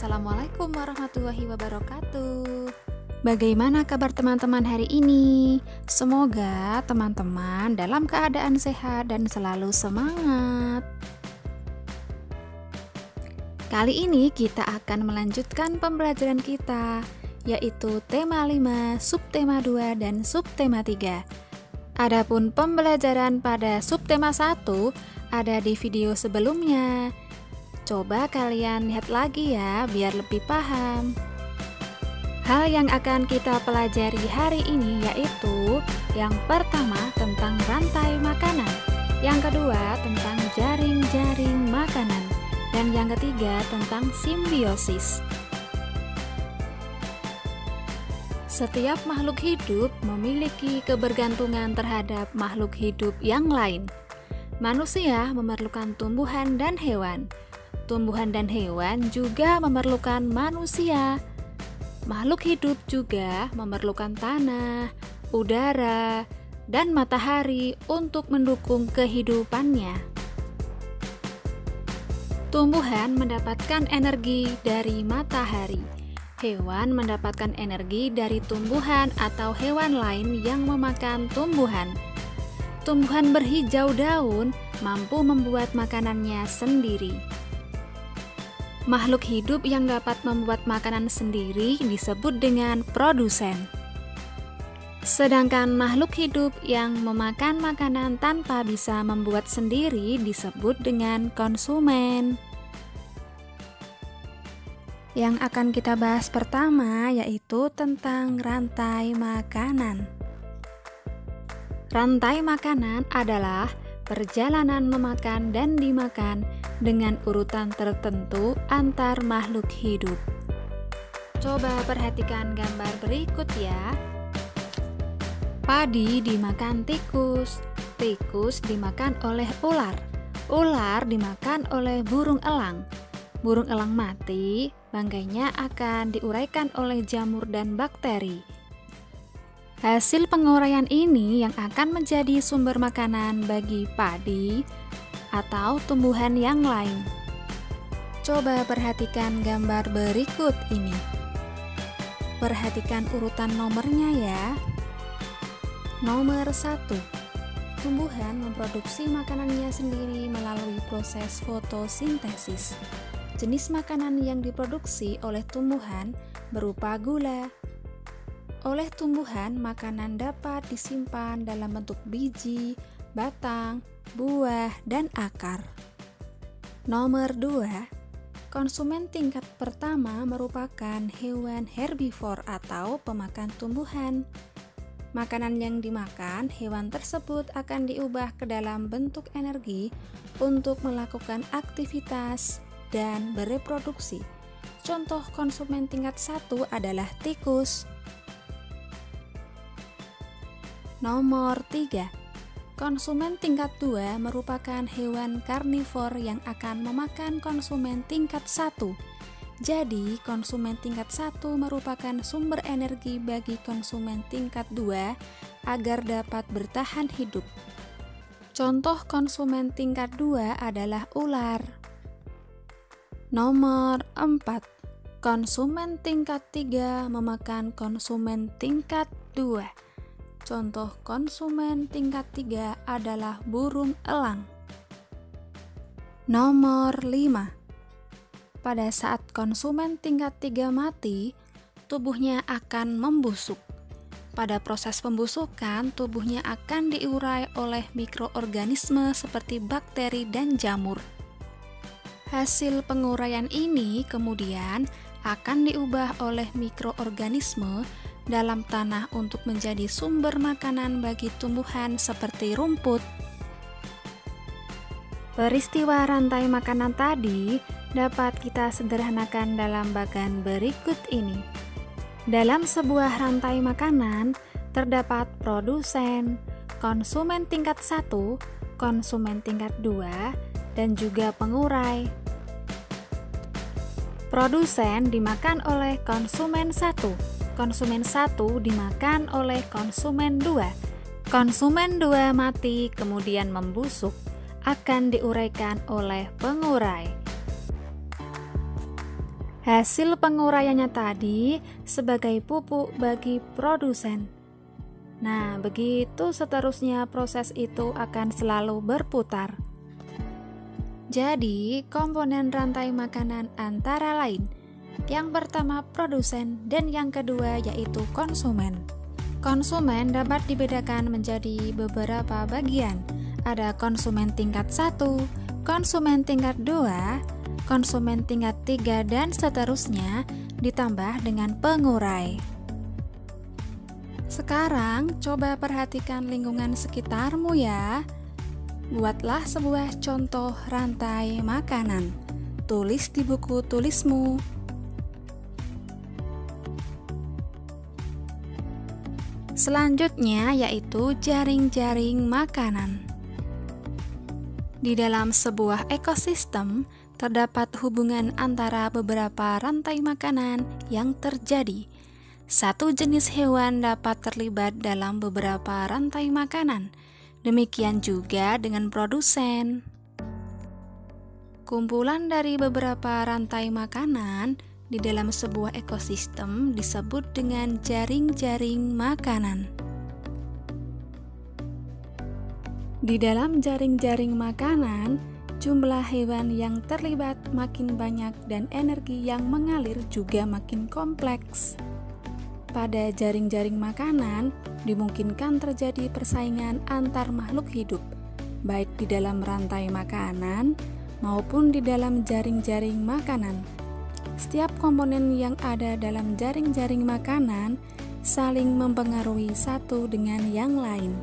Assalamualaikum warahmatullahi wabarakatuh. Bagaimana kabar teman-teman hari ini? Semoga teman-teman dalam keadaan sehat dan selalu semangat. Kali ini kita akan melanjutkan pembelajaran kita, yaitu tema 5, subtema 2, dan subtema 3. Adapun pembelajaran pada subtema 1 ada di video sebelumnya. Coba kalian lihat lagi ya, biar lebih paham. Hal yang akan kita pelajari hari ini yaitu yang pertama tentang rantai makanan, yang kedua tentang jaring-jaring makanan, dan yang ketiga tentang simbiosis. Setiap makhluk hidup memiliki kebergantungan terhadap makhluk hidup yang lain. Manusia memerlukan tumbuhan dan hewan. Tumbuhan dan hewan juga memerlukan manusia. Makhluk hidup juga memerlukan tanah, udara, dan matahari untuk mendukung kehidupannya. Tumbuhan mendapatkan energi dari matahari. Hewan mendapatkan energi dari tumbuhan atau hewan lain yang memakan tumbuhan. Tumbuhan berhijau daun mampu membuat makanannya sendiri. Makhluk hidup yang dapat membuat makanan sendiri disebut dengan produsen. Sedangkan makhluk hidup yang memakan makanan tanpa bisa membuat sendiri disebut dengan konsumen. Yang akan kita bahas pertama yaitu tentang rantai makanan. Rantai makanan adalah perjalanan memakan dan dimakan dengan urutan tertentu antar makhluk hidup. Coba perhatikan gambar berikut ya. Padi dimakan tikus, tikus dimakan oleh ular, ular dimakan oleh burung elang. Burung elang mati, bangkainya akan diuraikan oleh jamur dan bakteri. Hasil penguraian ini yang akan menjadi sumber makanan bagi padi atau tumbuhan yang lain. Coba perhatikan gambar berikut ini. Perhatikan urutan nomornya ya. Nomor 1. Tumbuhan memproduksi makanannya sendiri melalui proses fotosintesis. Jenis makanan yang diproduksi oleh tumbuhan berupa gula. Oleh tumbuhan, makanan dapat disimpan dalam bentuk biji, batang, buah, dan akar. Nomor 2. Konsumen tingkat pertama merupakan hewan herbivor atau pemakan tumbuhan. Makanan yang dimakan hewan tersebut akan diubah ke dalam bentuk energi untuk melakukan aktivitas dan bereproduksi. Contoh konsumen tingkat 1 adalah tikus. Nomor 3. Konsumen tingkat 2 merupakan hewan karnivor yang akan memakan konsumen tingkat 1. Jadi, konsumen tingkat 1 merupakan sumber energi bagi konsumen tingkat 2 agar dapat bertahan hidup. Contoh konsumen tingkat 2 adalah ular. Nomor 4. Konsumen tingkat 3 memakan konsumen tingkat 2. Contoh konsumen tingkat 3 adalah burung elang. Nomor 5. Pada saat konsumen tingkat 3 mati, tubuhnya akan membusuk. Pada proses pembusukan, tubuhnya akan diurai oleh mikroorganisme seperti bakteri dan jamur. Hasil penguraian ini kemudian akan diubah oleh mikroorganisme dalam tanah untuk menjadi sumber makanan bagi tumbuhan seperti rumput. Peristiwa rantai makanan tadi dapat kita sederhanakan dalam bagan berikut ini. Dalam sebuah rantai makanan terdapat produsen, konsumen tingkat 1, konsumen tingkat 2, dan juga pengurai. Produsen dimakan oleh konsumen 1. Konsumen 1 dimakan oleh konsumen 2. Konsumen 2 mati kemudian membusuk, akan diuraikan oleh pengurai. Hasil penguraiannya tadi sebagai pupuk bagi produsen. Nah, begitu seterusnya proses itu akan selalu berputar. Jadi, komponen rantai makanan antara lain. Yang pertama produsen dan yang kedua yaitu konsumen. Konsumen dapat dibedakan menjadi beberapa bagian. Ada konsumen tingkat 1, konsumen tingkat 2, konsumen tingkat 3 dan seterusnya ditambah dengan pengurai. Sekarang coba perhatikan lingkungan sekitarmu ya. Buatlah sebuah contoh rantai makanan. Tulis di buku tulismu. Selanjutnya yaitu jaring-jaring makanan. Di dalam sebuah ekosistem terdapat hubungan antara beberapa rantai makanan yang terjadi. Satu jenis hewan dapat terlibat dalam beberapa rantai makanan. Demikian juga dengan produsen. Kumpulan dari beberapa rantai makanan di dalam sebuah ekosistem disebut dengan jaring-jaring makanan. Di dalam jaring-jaring makanan, jumlah hewan yang terlibat makin banyak dan energi yang mengalir juga makin kompleks. Pada jaring-jaring makanan, dimungkinkan terjadi persaingan antar makhluk hidup, baik di dalam rantai makanan maupun di dalam jaring-jaring makanan. Setiap komponen yang ada dalam jaring-jaring makanan saling mempengaruhi satu dengan yang lain.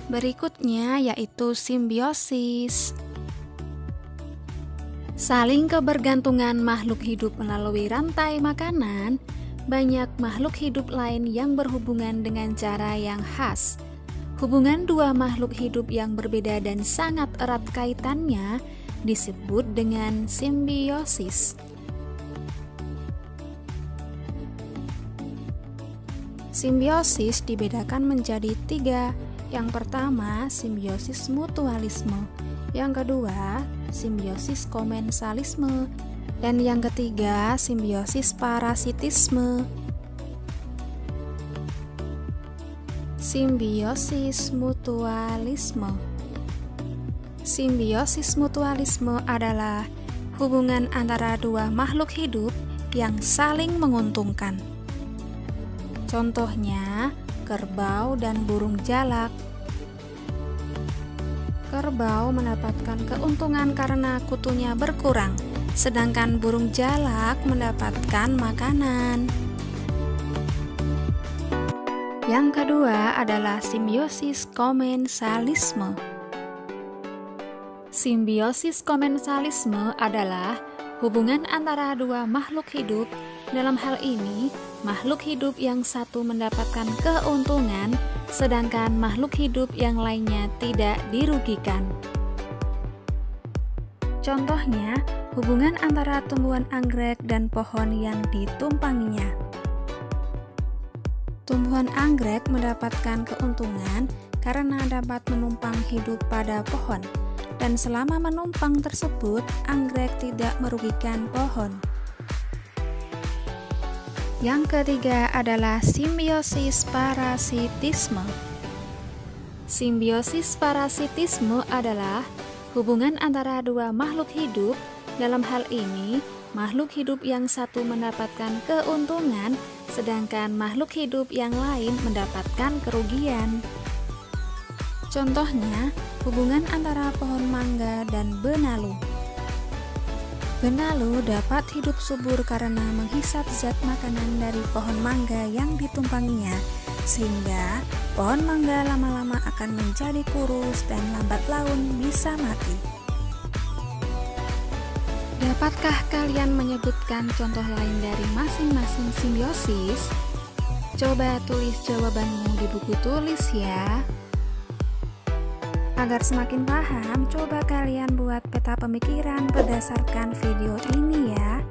Berikutnya yaitu simbiosis. Saling kebergantungan makhluk hidup melalui rantai makanan. Banyak makhluk hidup lain yang berhubungan dengan cara yang khas. Hubungan dua makhluk hidup yang berbeda dan sangat erat kaitannya disebut dengan simbiosis. Simbiosis dibedakan menjadi 3. Yang pertama, simbiosis mutualisme. Yang kedua, simbiosis komensalisme. Dan yang ketiga, simbiosis parasitisme. Simbiosis mutualisme. Simbiosis mutualisme adalah hubungan antara dua makhluk hidup yang saling menguntungkan. Contohnya, kerbau dan burung jalak. Kerbau mendapatkan keuntungan karena kutunya berkurang, sedangkan burung jalak mendapatkan makanan. Yang kedua adalah simbiosis komensalisme. Simbiosis komensalisme adalah hubungan antara dua makhluk hidup. Dalam hal ini, makhluk hidup yang satu mendapatkan keuntungan, sedangkan makhluk hidup yang lainnya tidak dirugikan. Contohnya, hubungan antara tumbuhan anggrek dan pohon yang ditumpanginya. Tumbuhan anggrek mendapatkan keuntungan karena dapat menumpang hidup pada pohon, dan selama menumpang tersebut, anggrek tidak merugikan pohon. Yang ketiga adalah simbiosis parasitisme. Simbiosis parasitisme adalah hubungan antara dua makhluk hidup. Dalam hal ini, makhluk hidup yang satu mendapatkan keuntungan, sedangkan makhluk hidup yang lain mendapatkan kerugian. Contohnya, hubungan antara pohon mangga dan benalu. Benalu dapat hidup subur karena menghisap zat makanan dari pohon mangga yang ditumpanginya, sehingga pohon mangga lama-lama akan menjadi kurus dan lambat laun bisa mati. Dapatkah kalian menyebutkan contoh lain dari masing-masing simbiosis? Coba tulis jawabanmu di buku tulis ya. Agar semakin paham, coba kalian buat peta pemikiran berdasarkan video ini ya.